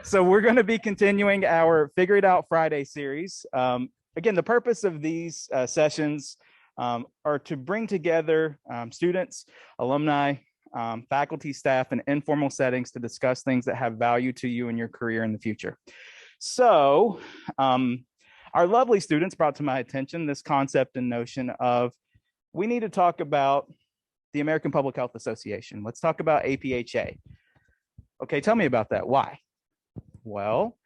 So we're going to be continuing our Figure It Out Friday series. Again, the purpose of these sessions are to bring together students, alumni, faculty, staff, in informal settings to discuss things that have value to you in your career in the future. So our lovely students brought to my attention this concept and notion of we need to talk about the American Public Health Association. Let's talk about APHA. Okay, tell me about that. Why? Well,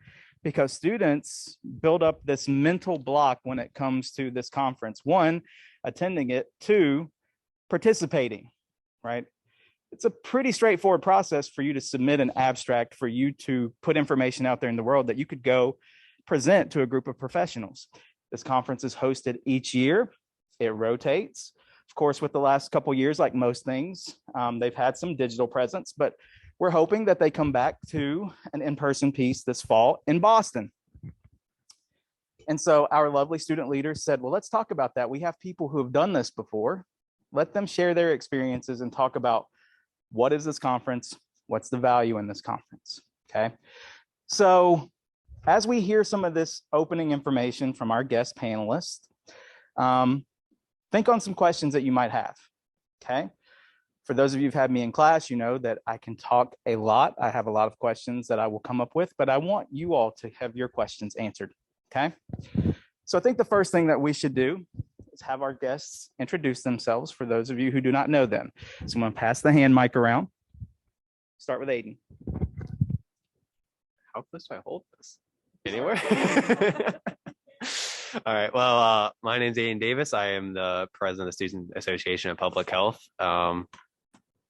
because students build up this mental block when it comes to this conference. One, attending it. Two, participating, right? It's a pretty straightforward process for you to submit an abstract, for you to put information out there in the world that you could go present to a group of professionals. This conference is hosted each year. It rotates. Of course, with the last couple of years, like most things, they've had some digital presence, but we're hoping that they come back to an in-person piece this fall in Boston. And so our lovely student leaders said, well, let's talk about that. We have people who have done this before. Let them share their experiences and talk about what is this conference? What's the value in this conference? Okay. So as we hear some of this opening information from our guest panelists, think on some questions that you might have. Okay. For those of you who've had me in class, you know that I can talk a lot. I have a lot of questions that I will come up with, but I want you all to have your questions answered, okay? So I think the first thing that we should do is have our guests introduce themselves for those of you who do not know them. So I'm gonna pass the hand mic around. Start with Aiden. How close do I hold this? Anywhere? All right, well, my name is Aiden Davis. I am the president of the Student Association of Public Health.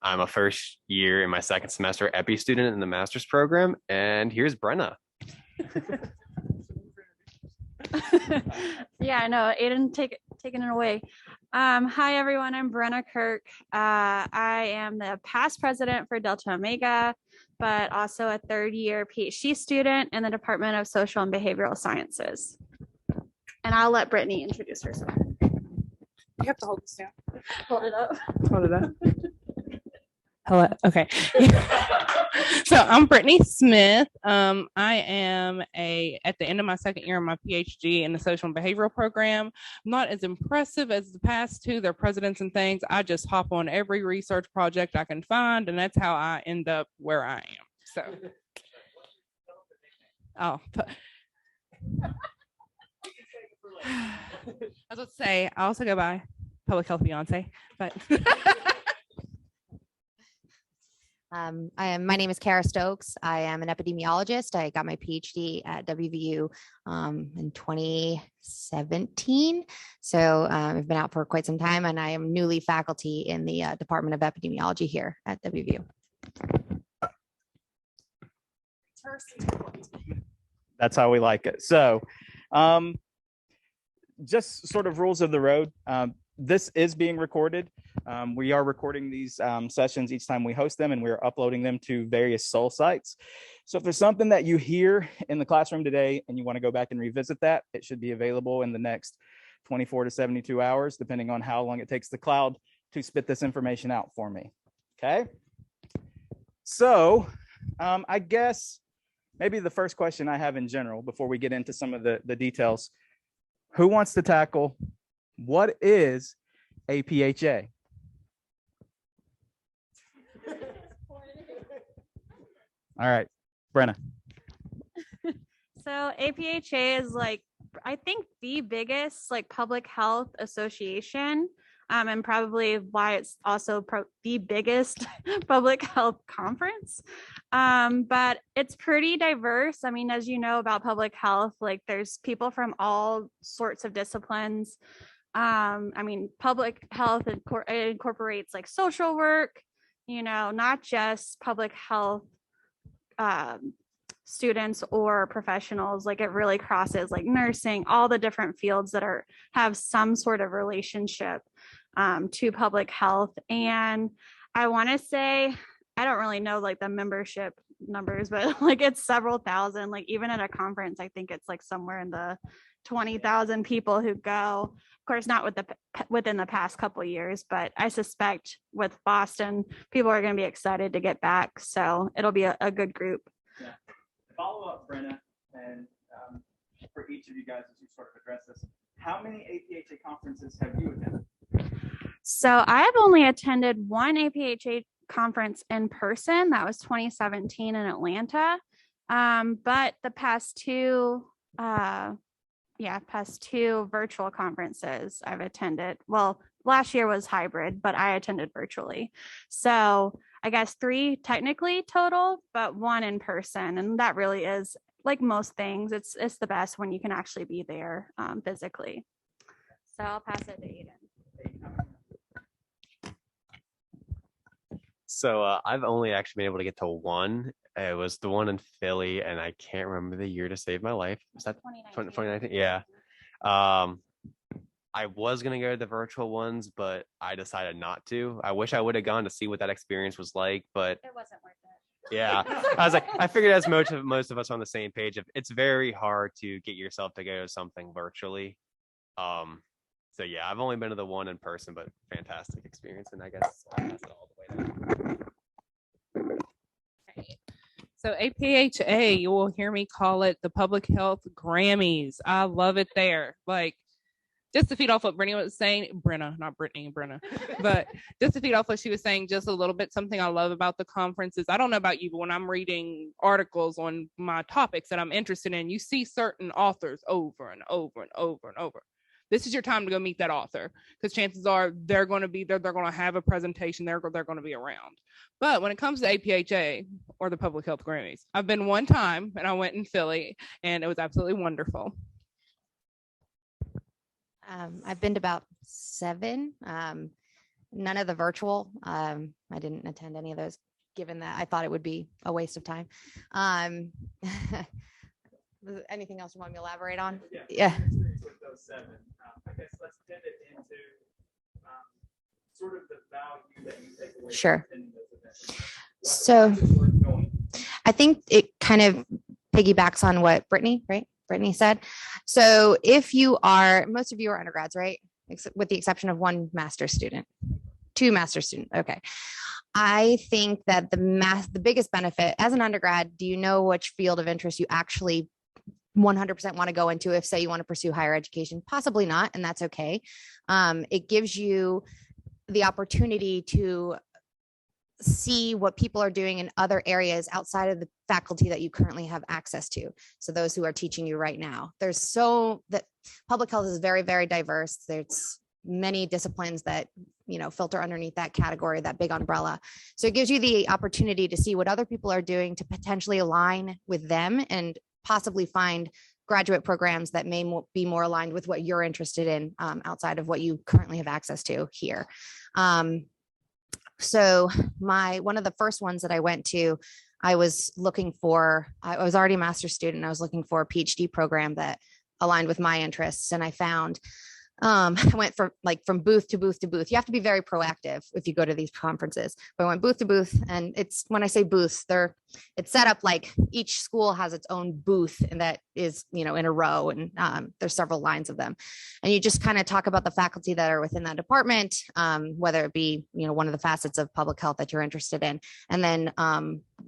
I'm a first year in my second semester EPI student in the master's program. And here's Brenna. Yeah, no, Aiden taking it away. Hi, everyone. I'm Brenna Kirk. I am the past president for Delta Omega, but also a third year PhD student in the Department of Social and Behavioral Sciences. And I'll let Brittany introduce herself. You have to hold this down. Hold it up. Hold it up. Hello. Okay. So I'm Brittany Smith. I am at the end of my second year of my PhD in the social and behavioral program. Not as impressive as the past two, their presidents and things. I just hop on every research project I can find, and that's how I end up where I am. So, I was about to say, I also go by Public Health Beyonce, but my name is Kara Stokes. I am an epidemiologist. I got my PhD at WVU in 2017. So I've been out for quite some time, and I am newly faculty in the Department of Epidemiology here at WVU. That's how we like it. So just sort of rules of the road. This is being recorded. We are recording these sessions each time we host them, and we're uploading them to various Soul sites. So if there's something that you hear in the classroom today and you want to go back and revisit that, it should be available in the next 24 to 72 hours, depending on how long it takes the cloud to spit this information out for me. Okay. So I guess maybe the first question I have in general, before we get into some of the details, who wants to tackle what is APHA? All right, Brenna. So APHA is I think the biggest public health association, and probably why it's also the biggest public health conference. But it's pretty diverse. I mean, as you know about public health, there's people from all sorts of disciplines. I mean, public health incorporates social work, not just public health students or professionals. It really crosses nursing, all the different fields that have some sort of relationship to public health. And I want to say, I don't really know the membership numbers, but it's several thousand. Even at a conference, I think it's somewhere in the 20,000 people who go. Of course, not within the past couple of years, but I suspect with Boston, people are going to be excited to get back. So it'll be a good group. Yeah. follow up, Brenna, and for each of you guys as you sort of address this, how many APHA conferences have you attended? So I have only attended one APHA conference in person. That was 2017 in Atlanta. But the past two virtual conferences I've attended. Well, last year was hybrid, but I attended virtually. So I guess 3 technically total, but 1 in person. And that really is, like most things, it's the best when you can actually be there physically. So I'll pass it to Aiden. So I've only actually been able to get to one. It was the one in Philly, and I can't remember the year to save my life. Was that 2019? Yeah. I was gonna go to the virtual ones, but I decided not to. I wish I would have gone to see what that experience was like, but It wasn't worth it. yeah, I was like, I figured as most of us are on the same page. It's very hard to get yourself to go to something virtually. So yeah, I've only been to the one in person, but fantastic experience, and I guess I'll pass it all the way down. So APHA, you will hear me call it the Public Health Grammys. I love it there. Like, just to feed off what Brittany was saying, Brenna, not Brittany, Brenna, but just to feed off what she was saying, just a little bit, something I love about the conferences. I don't know about you, but when I'm reading articles on my topics that I'm interested in, you see certain authors over and over and over and over. This is your time to go meet that author, because chances are they're going to be there. They're going to have a presentation. They're going to be around. But when it comes to APHA or the Public Health Grammys, I've been one time and I went in Philly and it was absolutely wonderful. I've been to about 7, none of the virtual. I didn't attend any of those, given that I thought it would be a waste of time. Anything else you want me to elaborate on? Yeah. With those 7, I guess let's pin it into sort of the value that you take away. Sure. From those events. So I think it kind of piggybacks on what Brittany said. So if you are, most of you are undergrads, right? With the exception of 1 master's student, 2 master's students. Okay. I think that the biggest benefit as an undergrad, do you know which field of interest you actually 100% want to go into? If, say, you want to pursue higher education? Possibly not, and that's okay. It gives you the opportunity to see what people are doing in other areas outside of the faculty that you currently have access to. So those who are teaching you right now, that public health is very, very diverse. There's many disciplines that, filter underneath that category, that big umbrella. So it gives you the opportunity to see what other people are doing to potentially align with them and possibly find graduate programs that may be more aligned with what you're interested in outside of what you currently have access to here. So one of the first ones that I went to, I was already a master's student. I was looking for a PhD program that aligned with my interests. And I found, I went from booth to booth to booth. You have to be very proactive if you go to these conferences, but I went booth to booth. And when I say booths, it's set up like each school has its own booth, and that is, in a row, and there's several lines of them. And you just kind of talk about the faculty that are within that department, whether it be, one of the facets of public health that you're interested in. And then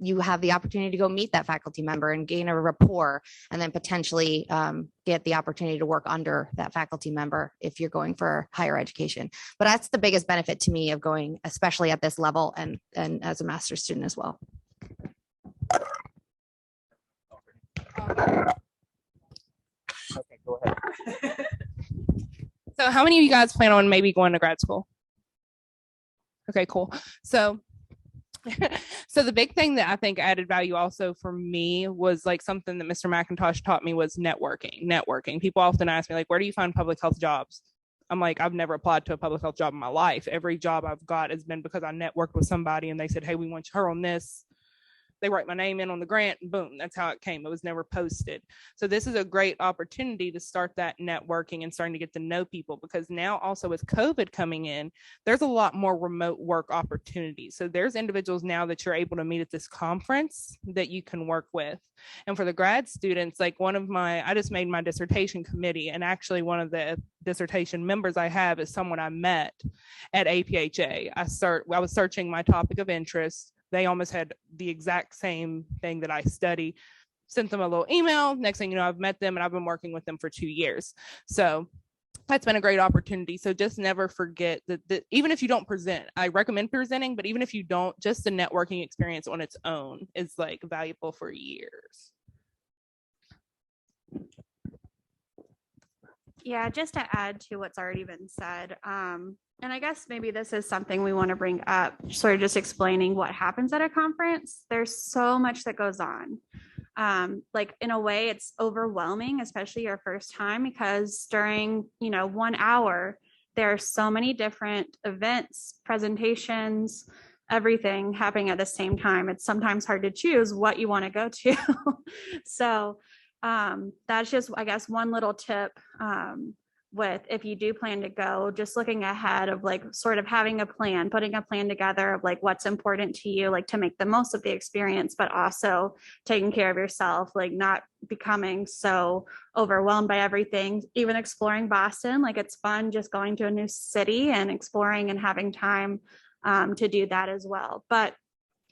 you have the opportunity to go meet that faculty member and gain a rapport, and then potentially get the opportunity to work under that faculty member if you're going for higher education. But that's the biggest benefit to me of going, especially at this level and as a master's student as well. Okay, go ahead. So how many of you guys plan on maybe going to grad school? Okay, cool. So the big thing that I think added value also for me was like something that Mr. McIntosh taught me was networking. People often ask me, like, where do you find public health jobs? I'm like, I've never applied to a public health job in my life. Every job I've got has been because I networked with somebody and they said, hey, we want her on this. They write my name in on the grant, and boom, that's how it came. It was never posted. So this is a great opportunity to start that networking and starting to get to know people, because now also with COVID coming in, there's a lot more remote work opportunities. So there's individuals now that you're able to meet at this conference that you can work with. And for the grad students, like I just made my dissertation committee, and actually one of the dissertation members I have is someone I met at APHA. I was searching my topic of interest. They almost had the exact same thing that I study. sent them a little email. Next thing you know, I've met them and I've been working with them for 2 years. So that's been a great opportunity. So just never forget that even if you don't present, I recommend presenting, but even if you don't, just the networking experience on its own is like valuable for years. Yeah, just to add to what's already been said, and I guess maybe this is something we want to bring up, sort of just explaining what happens at a conference. There's so much that goes on. Like in a way, it's overwhelming, especially your first time, because during 1 hour, there are so many different events, presentations, everything happening at the same time. It's sometimes hard to choose what you want to go to. So that's just, I guess, one little tip with if you do plan to go, just looking ahead of like sort of having a plan, putting a plan together of like what's important to you, like to make the most of the experience, but also taking care of yourself, like not becoming so overwhelmed by everything. Even exploring Boston, like it's fun just going to a new city and exploring and having time to do that as well. But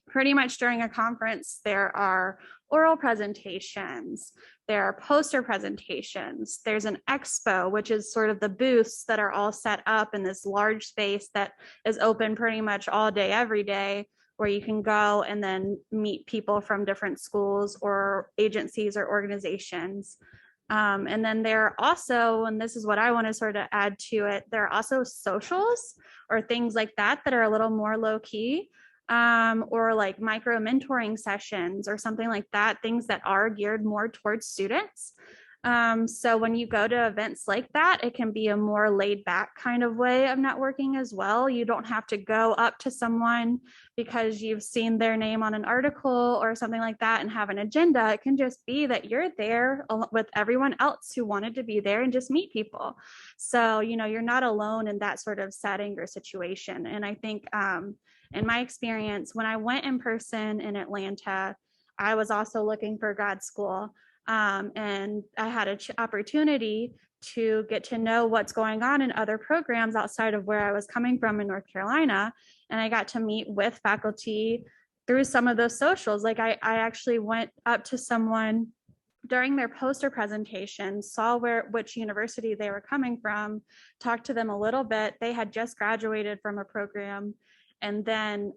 pretty much during a conference, there are oral presentations, there are poster presentations, there's an expo, which is sort of the booths that are all set up in this large space that is open pretty much all day, every day, where you can go and then meet people from different schools or agencies or organizations. And then there are also, and this is what I want to sort of add to it, there are also socials or things like that that are a little more low key. Or like micro mentoring sessions or something like that, things that are geared more towards students. So when you go to events like that, it can be a more laid back kind of way of networking as well. You don't have to go up to someone because you've seen their name on an article or something like that and have an agenda. It can just be that you're there with everyone else who wanted to be there and just meet people. So, you're not alone in that sort of setting or situation. And I think, in my experience, when I went in person in Atlanta, I was also looking for grad school. And I had an opportunity to get to know what's going on in other programs outside of where I was coming from in North Carolina. And I got to meet with faculty through some of those socials. Like I actually went up to someone during their poster presentation, saw which university they were coming from, talked to them a little bit. They had just graduated from a program and then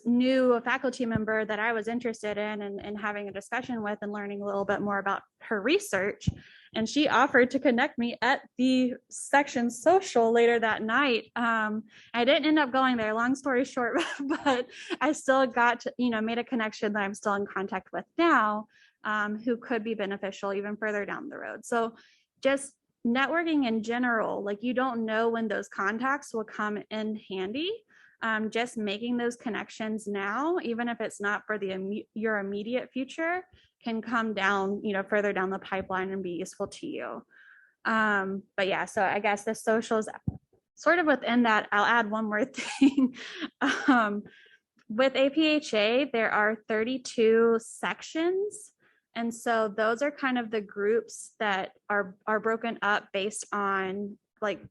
knew a faculty member that I was interested in and having a discussion with and learning a little bit more about her research. And she offered to connect me at the section social later that night. I didn't end up going there, long story short, but I still got to, made a connection that I'm still in contact with now, who could be beneficial even further down the road. So just networking in general, like you don't know when those contacts will come in handy. Just making those connections now, even if it's not for your immediate future, can come down, further down the pipeline and be useful to you. But yeah, so I guess the socials sort of within that, I'll add one more thing. With APHA, there are 32 sections. And so those are kind of the groups that are broken up based on like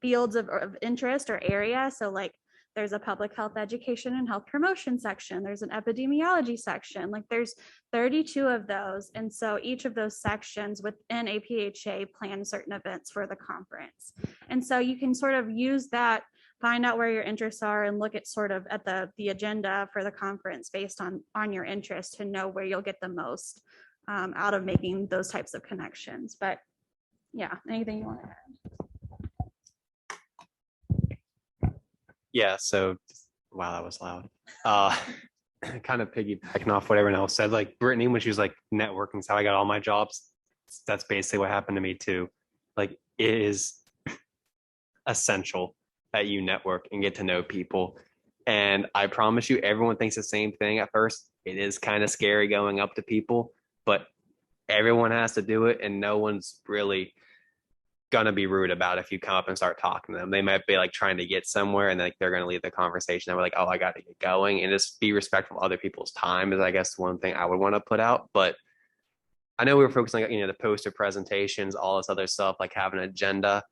fields of interest or area. So like there's a public health education and health promotion section. There's an epidemiology section. Like there's 32 of those. And so each of those sections within APHA plan certain events for the conference. And so you can sort of use that, find out where your interests are and look at sort of at the agenda for the conference based on your interest to know where you'll get the most out of making those types of connections. But yeah, anything you want to add? Yeah, so wow, that was loud. Kind of piggybacking off what everyone else said, like Brittany, when she was like networking is how I got all my jobs. That's basically what happened to me too. Like it is essential that you network and get to know people. And I promise you, everyone thinks the same thing at first. It is kind of scary going up to people, but everyone has to do it, and no one's really gonna be rude about it if you come up and start talking to them. They might be like trying to get somewhere and like they're gonna leave the conversation and we're like, oh, I gotta get going, and just be respectful of other people's time is I guess one thing I would want to put out. But I know we were focusing on the poster presentations, all this other stuff, like have an agenda.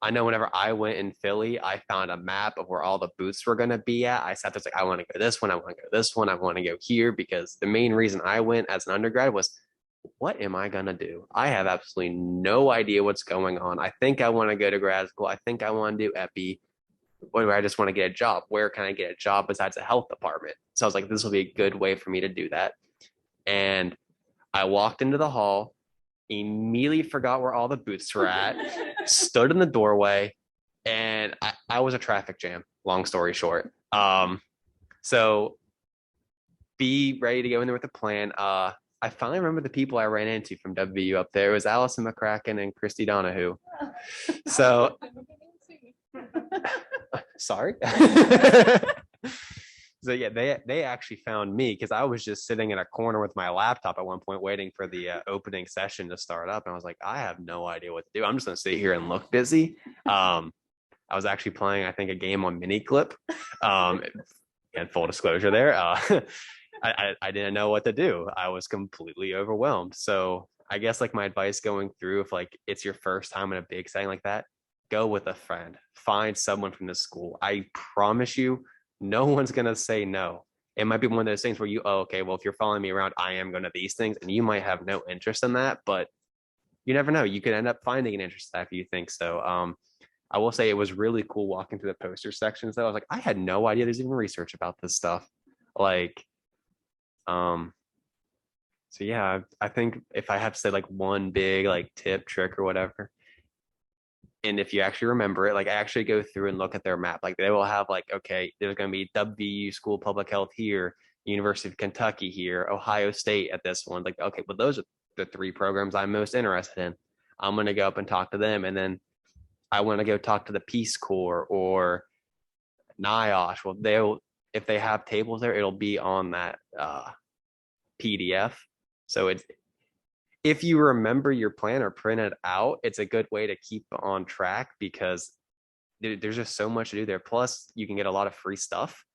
I know whenever I went in Philly, I found a map of where all the booths were going to be at. I sat there, like, I want to go this one, I want to go this one, I want to go here, because the main reason I went as an undergrad was, what am I going to do? I have absolutely no idea what's going on. I think I want to go to grad school. I think I want to do epi. Or I just want to get a job. Where can I get a job besides a health department? So I was like, this will be a good way for me to do that. And I walked into the hall, immediately forgot where all the booths were at, stood in the doorway, and I was a traffic jam, long story short. So be ready to go in there with a plan. I finally remember the people I ran into from WVU up there. It was Allison McCracken and Christy Donahue. So sorry. So yeah, they actually found me because I was just sitting in a corner with my laptop at one point waiting for the opening session to start up. And I was like, I have no idea what to do. I'm just going to sit here and look busy. I was actually playing, I think, a game on Miniclip. And full disclosure there, I didn't know what to do. I was completely overwhelmed. So I guess like my advice going through, if like it's your first time in a big setting like that, go with a friend, find someone from the school. I promise you, no one's going to say no. It might be one of those things where you, oh, okay, well, if you're following me around, I am going to these things, and you might have no interest in that, but you never know. You could end up finding an interest after you think so. I will say it was really cool walking through the poster sections though. I was like, I had no idea there's even research about this stuff. Like, so yeah, I think if I have to say like one big like tip, trick or whatever, and if you actually remember it, like I actually go through and look at their map. Like they will have like, okay, there's going to be WVU School of Public Health here, University of Kentucky here, Ohio State at this one. Like, okay, well, those are the 3 programs I'm most interested in. I'm going to go up and talk to them. And then I want to go talk to the Peace Corps or NIOSH. Well, if they have tables there, it'll be on that PDF. So if you remember your plan or print it out, it's a good way to keep on track because there's just so much to do there. Plus, you can get a lot of free stuff.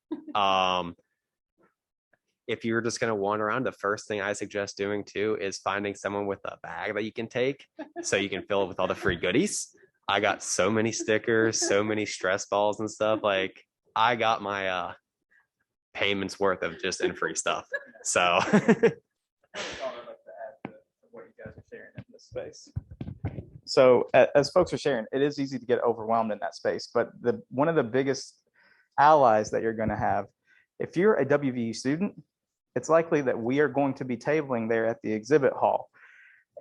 If you're just going to wander around, the first thing I suggest doing too is finding someone with a bag that you can take so you can fill it with all the free goodies. I got so many stickers, so many stress balls and stuff. Like I got my payments worth of just in free stuff. So what you guys are sharing in this space. So as folks are sharing, it is easy to get overwhelmed in that space, but one of the biggest allies that you're going to have, if you're a WVU student, it's likely that we are going to be tabling there at the exhibit hall,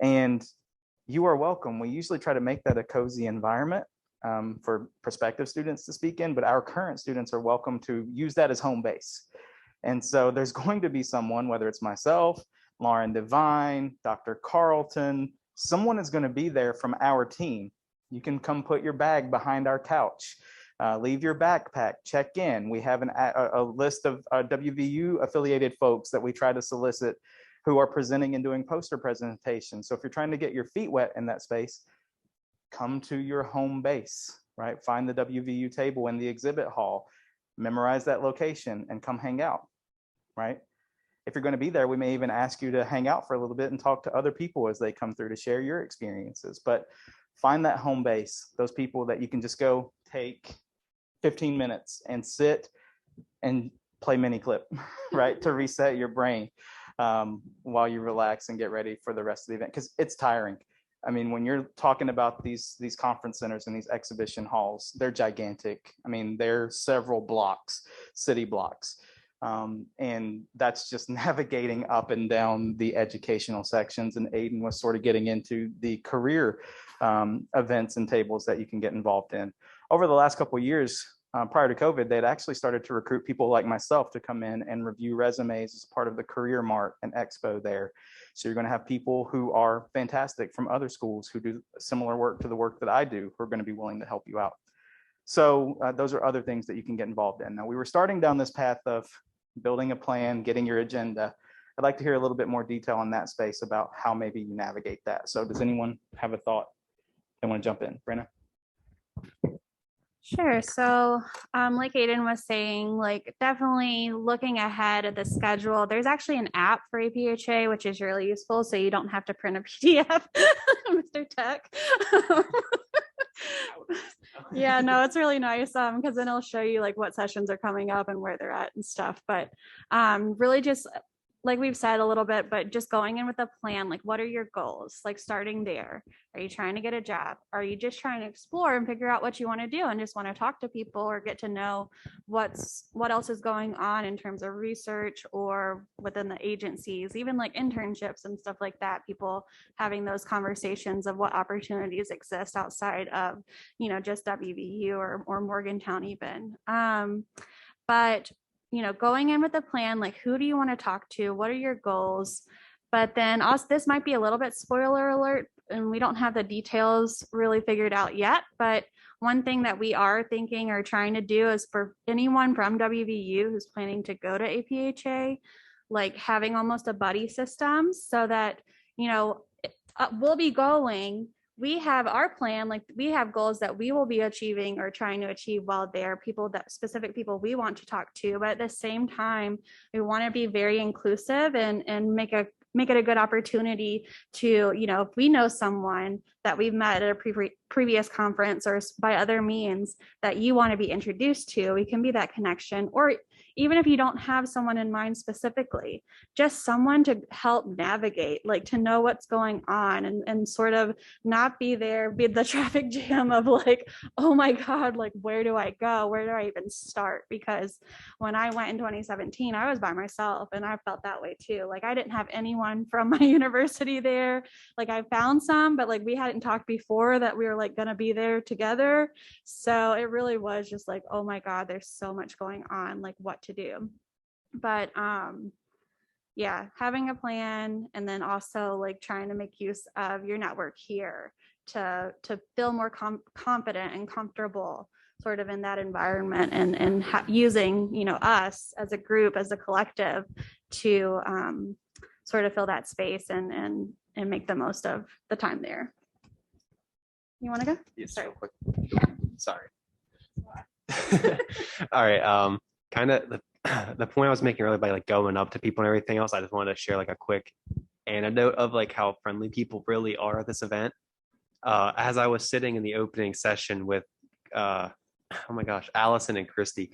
and you are welcome. We usually try to make that a cozy environment for prospective students to speak in, but our current students are welcome to use that as home base. And so there's going to be someone, whether it's myself, Lauren Devine, Dr. Carlton, someone is going to be there from our team. You can come put your bag behind our couch, leave your backpack, check in. We have a list of WVU affiliated folks that we try to solicit who are presenting and doing poster presentations. So if you're trying to get your feet wet in that space, come to your home base, right? Find the WVU table in the exhibit hall, memorize that location and come hang out, right? If you're going to be there, we may even ask you to hang out for a little bit and talk to other people as they come through to share your experiences. But find that home base, those people that you can just go take 15 minutes and sit and play Miniclip, right? To reset your brain while you relax and get ready for the rest of the event, because it's tiring. I mean, when you're talking about these conference centers and these exhibition halls, they're gigantic. I mean, they're several blocks, city blocks. And that's just navigating up and down the educational sections. And Aiden was sort of getting into the career events and tables that you can get involved in. Over the last couple of years, prior to COVID, they'd actually started to recruit people like myself to come in and review resumes as part of the Career Mart and Expo there. So you're going to have people who are fantastic from other schools who do similar work to the work that I do, who are going to be willing to help you out. So those are other things that you can get involved in. Now, we were starting down this path of building a plan, getting your agenda. I'd like to hear a little bit more detail on that space about how maybe you navigate that. So does anyone have a thought they want to jump in? Brenna? Sure. So like Aiden was saying, like definitely looking ahead at the schedule. There's actually an app for APHA, which is really useful. So you don't have to print a PDF, Mr. Tech. Yeah, no, it's really nice because then it'll show you like what sessions are coming up and where they're at and stuff. But really just like we've said a little bit, but just going in with a plan, like what are your goals? Like starting there. Are you trying to get a job? Are you just trying to explore and figure out what you want to do and just want to talk to people or get to know what else is going on in terms of research or within the agencies, even like internships and stuff like that, people having those conversations of what opportunities exist outside of, you know, just WVU or Morgantown even. But you know, going in with a plan, like who do you want to talk to? What are your goals? But then also, this might be a little bit spoiler alert, and we don't have the details really figured out yet. But one thing that we are thinking or trying to do is for anyone from WVU who's planning to go to APHA, like having almost a buddy system so that, you know, we'll be going. We have our plan, like we have goals that we will be achieving or trying to achieve while there, people that specific people we want to talk to, but at the same time, we want to be very inclusive and make it a good opportunity to, you know, if we know someone that we've met at a previous conference or by other means that you want to be introduced to, we can be that connection. Or even if you don't have someone in mind specifically, just someone to help navigate, like to know what's going on and sort of not be there, be the traffic jam of like, oh my God, like, where do I go? Where do I even start? Because when I went in 2017, I was by myself and I felt that way too. Like I didn't have anyone from my university there. Like I found some, but like we hadn't talked before that we were like going to be there together. So it really was just like, oh my God, there's so much going on, like what to do. But yeah, having a plan and then also like trying to make use of your network here to feel more confident and comfortable sort of in that environment and using, you know, us as a group, as a collective to sort of fill that space and make the most of the time there. You want to go? Yes, real quick. Sorry. All right. Kind of the point I was making earlier by like going up to people and everything else, I just wanted to share like a quick anecdote of like how friendly people really are at this event. As I was sitting in the opening session with oh my gosh, Allison and Christy,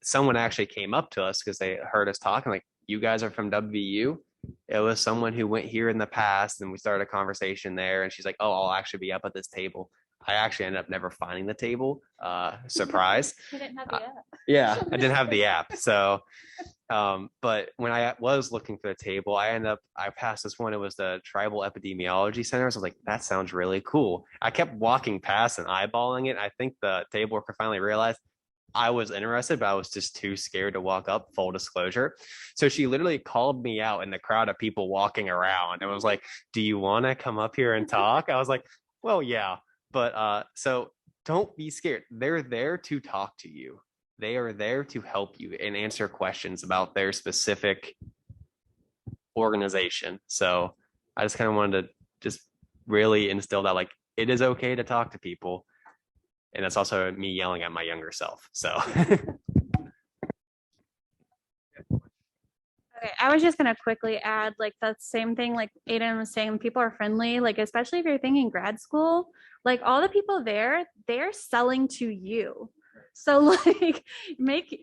someone actually came up to us because they heard us talking like, you guys are from WVU. It was someone who went here in the past and we started a conversation there and she's like, oh, I'll actually be up at this table. I actually ended up never finding the table. Surprise. You didn't have the app. Yeah, I didn't have the app. So, but when I was looking for the table, I passed this one. It was the Tribal Epidemiology Center. So I was like, that sounds really cool. I kept walking past and eyeballing it. I think the table worker finally realized I was interested, but I was just too scared to walk up, full disclosure. So she literally called me out in the crowd of people walking around and was like, do you want to come up here and talk? I was like, well, yeah. But so don't be scared. They're there to talk to you. They are there to help you and answer questions about their specific organization. So I just kind of wanted to just really instill that like it is okay to talk to people. And that's also me yelling at my younger self. So Okay, I was just gonna quickly add like that same thing like Aiden was saying, people are friendly, like especially if you're thinking grad school, like all the people there, they're selling to you. So like make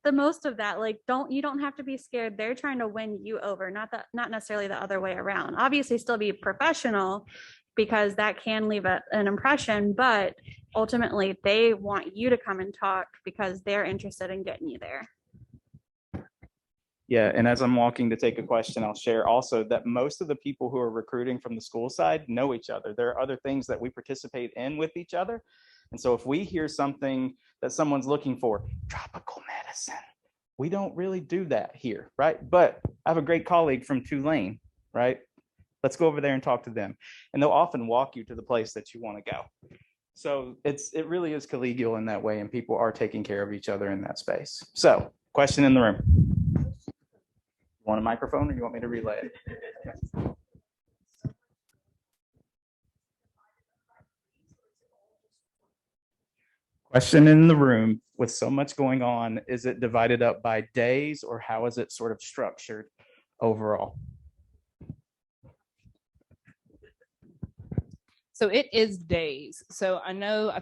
the most of that. Like you don't have to be scared. They're trying to win you over, not necessarily the other way around. Obviously still be professional because that can leave an impression, but ultimately they want you to come and talk because they're interested in getting you there. Yeah, and as I'm walking to take a question, I'll share also that most of the people who are recruiting from the school side know each other. There are other things that we participate in with each other. And so if we hear something that someone's looking for, tropical medicine, we don't really do that here, right? But I have a great colleague from Tulane, right? Let's go over there and talk to them. And they'll often walk you to the place that you want to go. So it really is collegial in that way, and people are taking care of each other in that space. So question in the room. Want a microphone or you want me to relay it? Question in the room, with so much going on, is it divided up by days or how is it sort of structured overall? So it is days. So I know I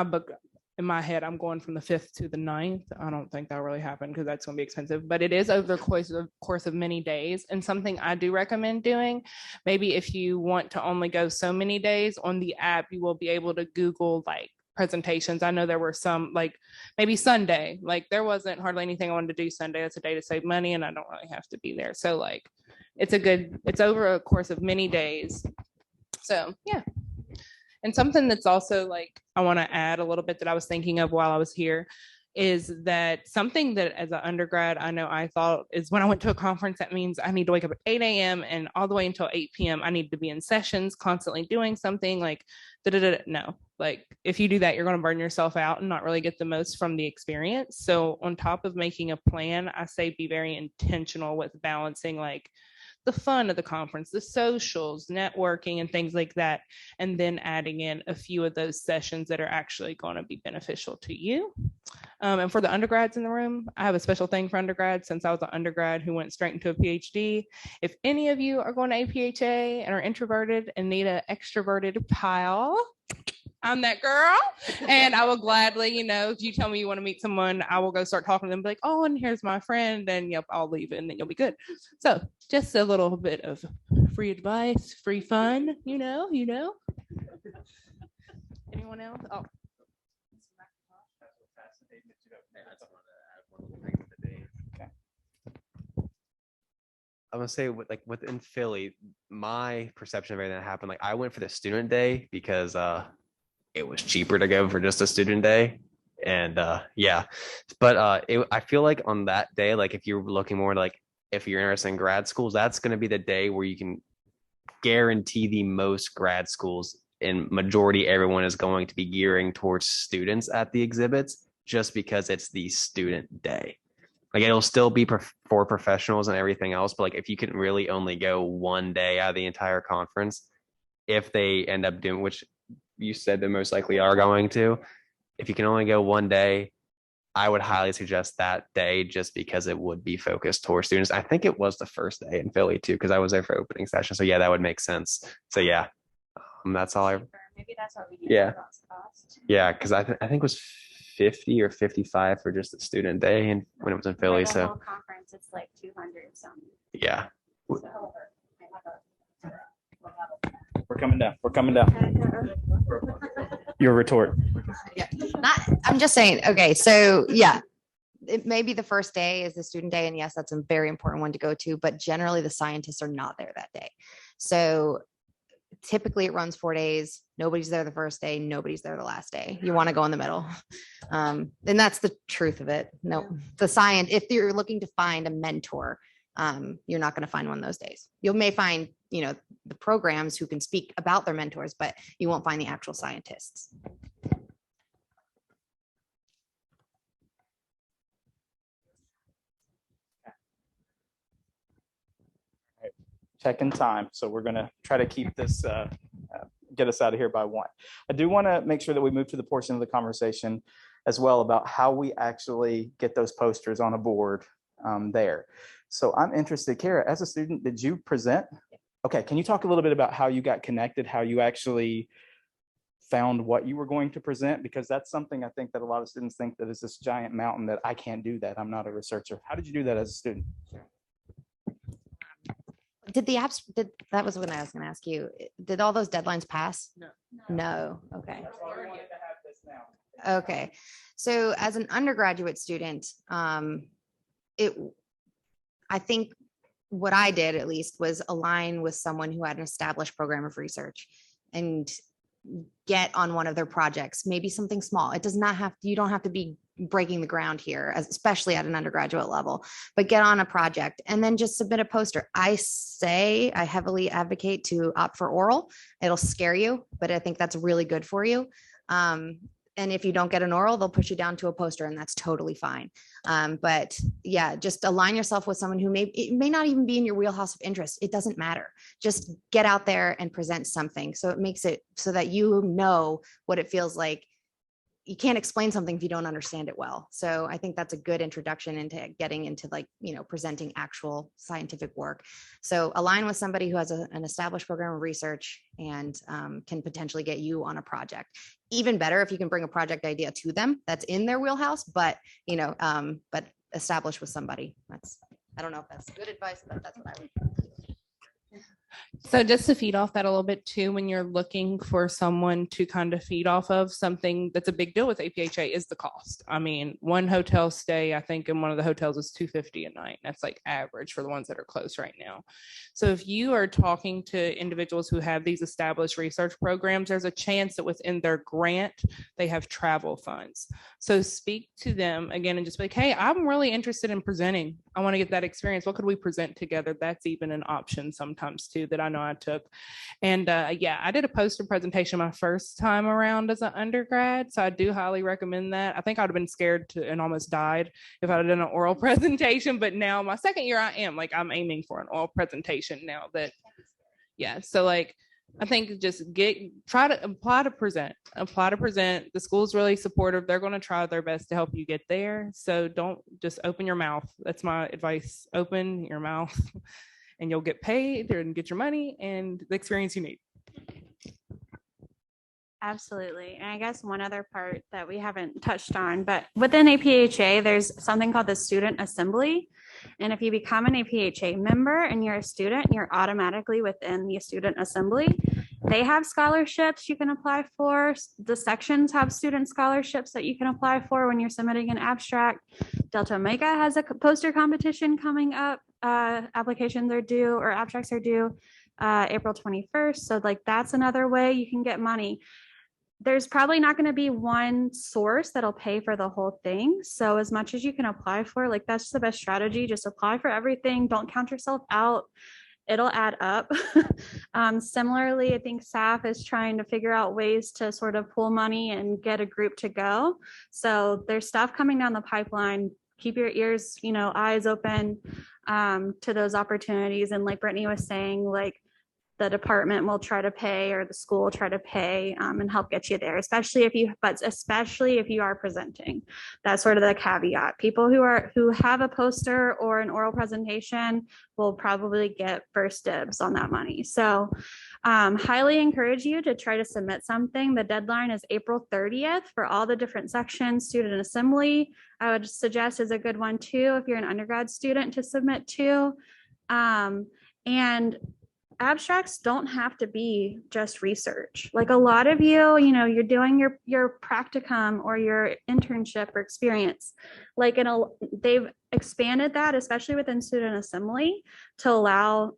booked in my head, I'm going from the 5th to the 9th. I don't think that'll really happen because that's going to be expensive, but it is over the course of many days. And something I do recommend doing, maybe if you want to only go so many days on the app, you will be able to Google like presentations. I know there were some like maybe Sunday, like there wasn't hardly anything I wanted to do Sunday. That's a day to save money and I don't really have to be there. So like it's over a course of many days. So yeah. And something that's also like, I want to add a little bit that I was thinking of while I was here is that something that as an undergrad, I know I thought is when I went to a conference, that means I need to wake up at 8 a.m. and all the way until 8 p.m. I need to be in sessions, constantly doing something like, no, like if you do that, you're going to burn yourself out and not really get the most from the experience. So on top of making a plan, I say be very intentional with balancing like the fun of the conference, the socials, networking, and things like that. And then adding in a few of those sessions that are actually going to be beneficial to you. And for the undergrads in the room, I have a special thing for undergrads since I was an undergrad who went straight into a PhD. If any of you are going to APHA and are introverted and need an extroverted pile, I'm that girl. And I will gladly, if you tell me you want to meet someone, I will go start talking to them, be like, oh, and here's my friend. And yep, I'll leave and then you'll be good. So just a little bit of free advice, free fun, you know. Anyone else? Oh. I'm gonna say within Philly, my perception of everything that happened, like I went for the student day because it was cheaper to go for just a student day. And yeah, but I feel like on that day, like if you're looking more like if you're interested in grad schools, that's going to be the day where you can guarantee the most grad schools, and majority everyone is going to be gearing towards students at the exhibits just because it's the student day. Like it'll still be for professionals and everything else, but like if you can really only go one day out of the entire conference, if they end up doing, which you said they most likely are going to, if you can only go one day, I would highly suggest that day just because it would be focused towards students. I think it was the first day in Philly too, because I was there for opening session. So yeah, that would make sense. So yeah, that's all I. Maybe that's what we need. Yeah. Yeah, because I think it was 50 or 55 for just the student day, and when it was in Philly. For the so whole conference, it's like 200 something. yeah. So, We're coming down. Your retort. I'm just saying, okay, so yeah, it may be the first day is the student day. And yes, that's a very important one to go to, but generally the scientists are not there that day. So typically it runs 4 days. Nobody's there the first day. Nobody's there the last day. You want to go in the middle. And that's the truth of it. No, if you're looking to find a mentor, you're not going to find one those days. You may find, the programs who can speak about their mentors, but you won't find the actual scientists. Check-in time. So we're going to try to keep this, get us out of here by 1. I do want to make sure that we move to the portion of the conversation as well about how we actually get those posters on a board there. So I'm interested, Kara, as a student, did you present? Okay, can you talk a little bit about how you got connected, how you actually found what you were going to present? Because that's something I think that a lot of students think that is this giant mountain that I can't do that. I'm not a researcher. How did you do that as a student? That was when I was going to ask you, did all those deadlines pass? No. Okay. Okay. So as an undergraduate student, I think what I did at least was align with someone who had an established program of research and get on one of their projects, maybe something small. You don't have to be breaking the ground here, especially at an undergraduate level, but get on a project and then just submit a poster. I heavily advocate to opt for oral. It'll scare you, but I think that's really good for you. And if you don't get an oral, they'll push you down to a poster and that's totally fine. But yeah, just align yourself with someone who it may not even be in your wheelhouse of interest. It doesn't matter. Just get out there and present something. So it makes it so that you know what it feels like, you can't explain something if you don't understand it well. So I think that's a good introduction into getting into like, presenting actual scientific work. So align with somebody who has an established program of research and can potentially get you on a project. Even better if you can bring a project idea to them that's in their wheelhouse, but establish with somebody. I don't know if that's good advice, but that's what I would do. So just to feed off that a little bit too, when you're looking for someone to kind of feed off of, something that's a big deal with APHA is the cost. I mean, one hotel stay, I think in one of the hotels is $250 a night. That's like average for the ones that are close right now. So if you are talking to individuals who have these established research programs, there's a chance that within their grant, they have travel funds. So speak to them again and just be like, hey, I'm really interested in presenting. I want to get that experience. What could we present together? That's even an option sometimes too that I know I took. And yeah, I did a poster presentation my first time around as an undergrad. So I do highly recommend that. I think I'd have been scared and almost died if I'd have done an oral presentation. But now my second year, I'm aiming for an oral presentation now that, yeah. So like, I think just try to apply to present. The school's really supportive. They're going to try their best to help you get there. So don't just open your mouth. That's my advice. Open your mouth and you'll get paid and get your money and the experience you need. Absolutely. And I guess one other part that we haven't touched on, but within APHA, there's something called the student assembly. And if you become an APHA member and you're a student, you're automatically within the student assembly. They have scholarships you can apply for. The sections have student scholarships that you can apply for when you're submitting an abstract. Delta Omega has a poster competition coming up. Applications are due, or abstracts are due April 21st. So like that's another way you can get money. There's probably not going to be one source that'll pay for the whole thing. So as much as you can apply for, like that's the best strategy. Just apply for everything. Don't count yourself out. It'll add up. Similarly, I think SAPH is trying to figure out ways to sort of pool money and get a group to go. So there's stuff coming down the pipeline. Keep your ears, eyes open to those opportunities. And like Brittany was saying, like the department will try to pay or the school will try to pay and help get you there, especially if you are presenting. That's sort of the caveat. People who have a poster or an oral presentation will probably get first dibs on that money. So highly encourage you to try to submit something. The deadline is April 30th for all the different sections. Student assembly, I would suggest, is a good one too if you're an undergrad student to submit to. And abstracts don't have to be just research. Like a lot of you're doing your practicum or your internship or experience. Like they've expanded that, especially within student assembly, to allow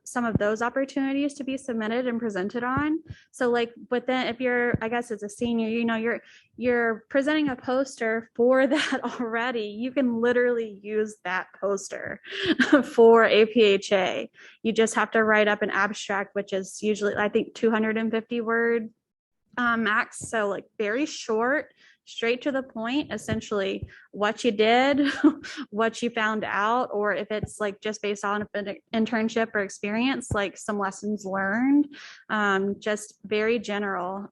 some of those opportunities to be submitted and presented on. So like within, if you're, I guess as a senior, you're presenting a poster for that already. You can literally use that poster for APHA. You just have to write up an abstract, which is usually, I think, 250 word max. So like very short, straight to the point, essentially what you did, what you found out, or if it's like just based on an internship or experience, like some lessons learned, just very general.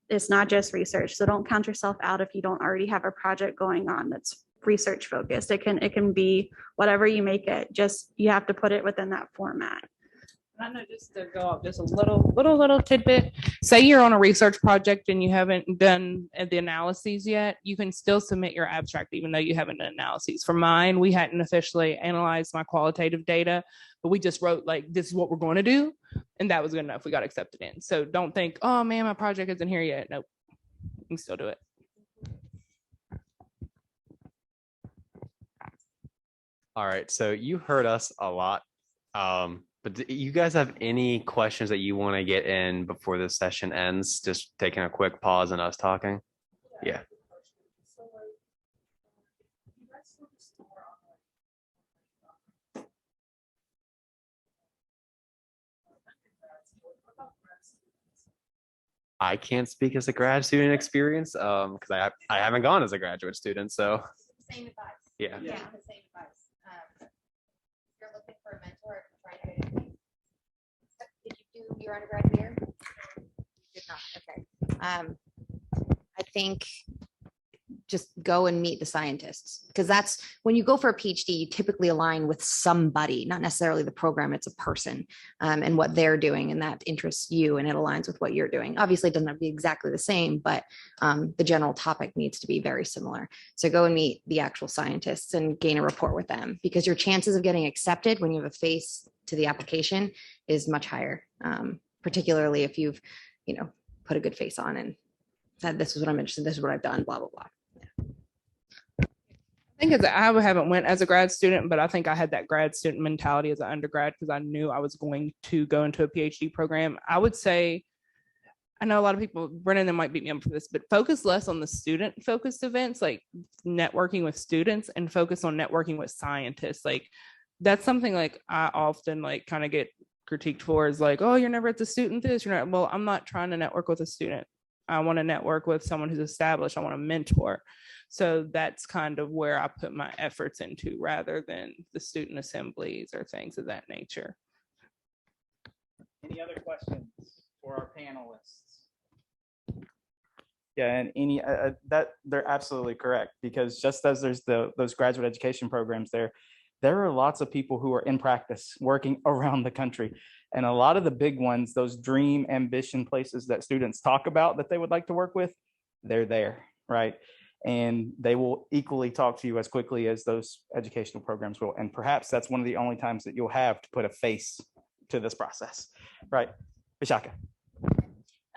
It's not just research. So don't count yourself out if you don't already have a project going on that's research focused. It can be whatever you make it, just you have to put it within that format. I know, just to go up just a little tidbit. Say you're on a research project and you haven't done the analyses yet, you can still submit your abstract even though you haven't done analyses. For mine, we hadn't officially analyzed my qualitative data, but we just wrote like, this is what we're going to do. And that was good enough. We got accepted in. So don't think, oh man, my project isn't here yet. Nope, you can still do it. All right, so you heard us a lot. But do you guys have any questions that you want to get in before this session ends? Just taking a quick pause and us talking. Yeah. I can't speak as a grad student experience because I haven't gone as a graduate student. So Same advice. Yeah. Yeah, the same advice. If you're looking for a mentor, trying to get anything. Did you do your undergrad here? You did not. Okay. I think just go and meet the scientists, because that's when you go for a PhD, you typically align with somebody, not necessarily the program, it's a person, and what they're doing, and that interests you and it aligns with what you're doing. Obviously it doesn't have to be exactly the same, but the general topic needs to be very similar. So go and meet the actual scientists and gain a rapport with them, because your chances of getting accepted when you have a face to the application is much higher, particularly if you've, put a good face on and said, this is what I'm interested in, this is what I've done, blah, blah, blah. I think I haven't went as a grad student, but I think I had that grad student mentality as an undergrad because I knew I was going to go into a PhD program. I would say, I know a lot of people, Brennan might beat me up for this, but focus less on the student focused events, like networking with students, and focus on networking with scientists. Like that's something like I often like kind of get critiqued for, is like, oh, you're never at the student this, you're not. Well, I'm not trying to network with a student. I want to network with someone who's established. I want to mentor. So that's kind of where I put my efforts into, rather than the student assemblies or things of that nature. Any other questions for our panelists? Yeah, and any that they're absolutely correct, because just as there's those graduate education programs there are lots of people who are in practice working around the country. And a lot of the big ones, those dream ambition places that students talk about that they would like to work with, they're there, right? And they will equally talk to you as quickly as those educational programs will. And perhaps that's one of the only times that you'll have to put a face to this process, right? Vishaka.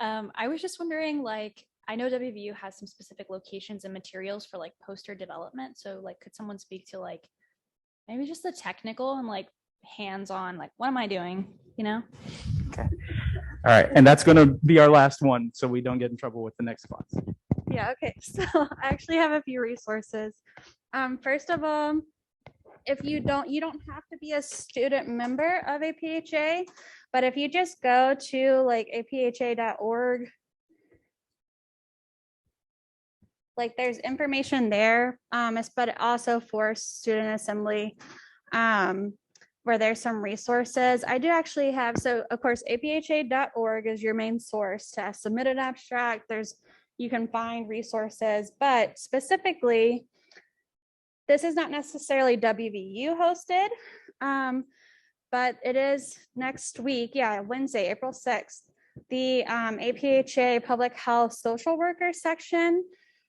I was just wondering, like, I know WVU has some specific locations and materials for like poster development. So like, could someone speak to like, maybe just the technical and like hands-on, like, what am I doing, Okay. All right. And that's going to be our last one, so we don't get in trouble with the next class. Yeah, okay. So I actually have a few resources. First of all, if you don't have to be a student member of APHA, but if you just go to like apha.org, like there's information there, but also for student assembly, where there's some resources. I do actually have, so of course, apha.org is your main source to submit an abstract. You can find resources, but specifically, this is not necessarily WVU hosted, but it is next week, Wednesday, April 6th, the APHA Public Health Social Worker section.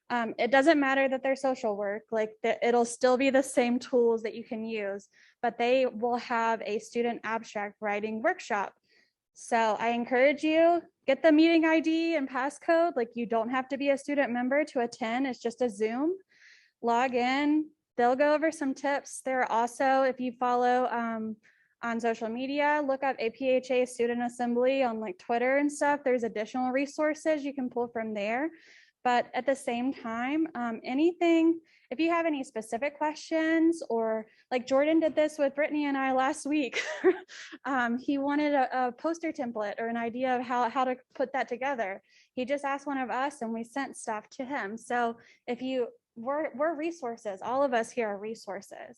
It doesn't matter that they're social work, like it'll still be the same tools that you can use, but they will have a student abstract writing workshop. So I encourage you, get the meeting ID and passcode. Like you don't have to be a student member to attend. It's just a Zoom. Log in. They'll go over some tips. There are also, if you follow on social media, look up APHA Student Assembly on like Twitter and stuff. There's additional resources you can pull from there. But at the same time, if you have any specific questions, or like Jordan did this with Brittany and I last week, he wanted a poster template or an idea of how to put that together. He just asked one of us and we sent stuff to him. So we're resources. All of us here are resources.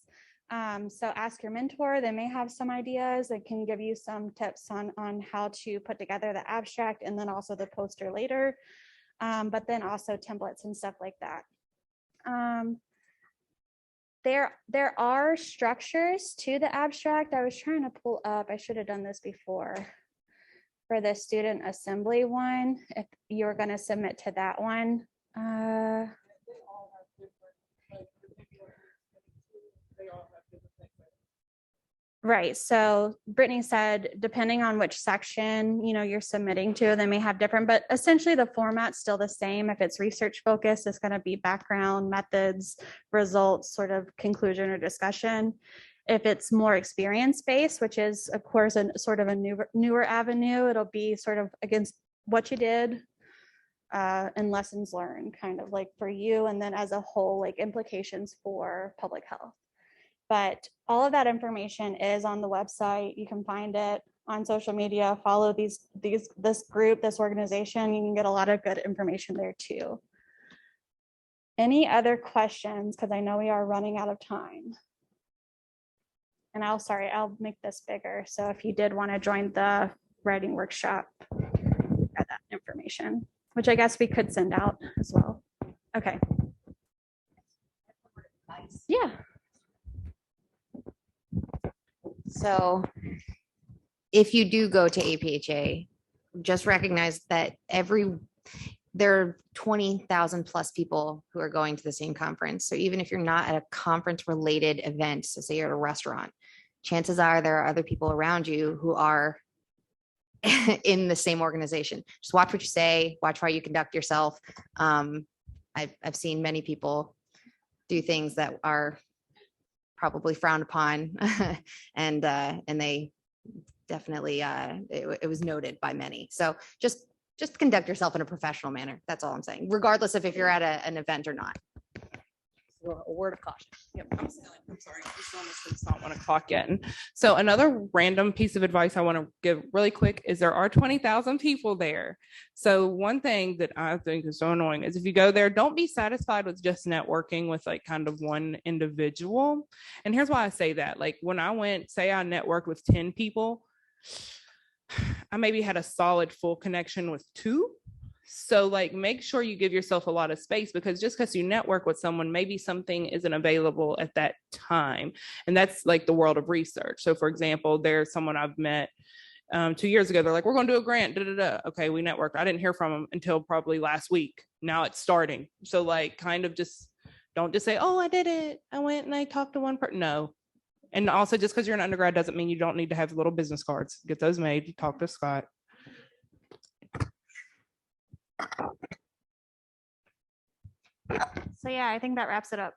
So ask your mentor. They may have some ideas that can give you some tips on how to put together the abstract and then also the poster later. But then also templates and stuff like that. There are structures to the abstract. I was trying to pull up, I should have done this before, for the student assembly one, if you're going to submit to that one. Right. So Brittany said, depending on which section, you're submitting to, they may have different, but essentially the format's still the same. If it's research focused, it's going to be background, methods, results, sort of conclusion or discussion. If it's more experience based, which is of course a sort of a newer avenue, it'll be sort of against what you did and lessons learned, kind of like for you, and then as a whole, like implications for public health. But all of that information is on the website. You can find it on social media, follow this group, this organization. You can get a lot of good information there too. Any other questions? Because I know we are running out of time. And I'll make this bigger. So if you did want to join the writing workshop, got that information. which I guess we could send out as well. Okay. Yeah. So if you do go to APHA, just recognize that there are 20,000 plus people who are going to the same conference. So even if you're not at a conference related event, so say you're at a restaurant, chances are there are other people around you who are in the same organization. Just watch what you say, watch how you conduct yourself. I've seen many people do things that are probably frowned upon and they definitely it was noted by many. So just conduct yourself in a professional manner. That's all I'm saying, regardless of if you're at an event or not. A word of caution. Yep. I'm sorry. This honestly does not want to clock in. So another random piece of advice I want to give really quick is there are 20,000 people there. So one thing that I think is so annoying is if you go there, don't be satisfied with just networking with like kind of one individual. And here's why I say that. Like when I went, say I networked with 10 people, I maybe had a solid full connection with 2. So like make sure you give yourself a lot of space, because just because you network with someone, maybe something isn't available at that time. And that's like the world of research. So for example, there's someone I've met 2 years ago. They're like, we're going to do a grant. Okay, we networked. I didn't hear from them until probably last week. Now it's starting. So like kind of just don't just say, oh, I did it. I went and I talked to one person. No. And also just because you're an undergrad doesn't mean you don't need to have little business cards. Get those made. Talk to Scott. So yeah, I think that wraps it up.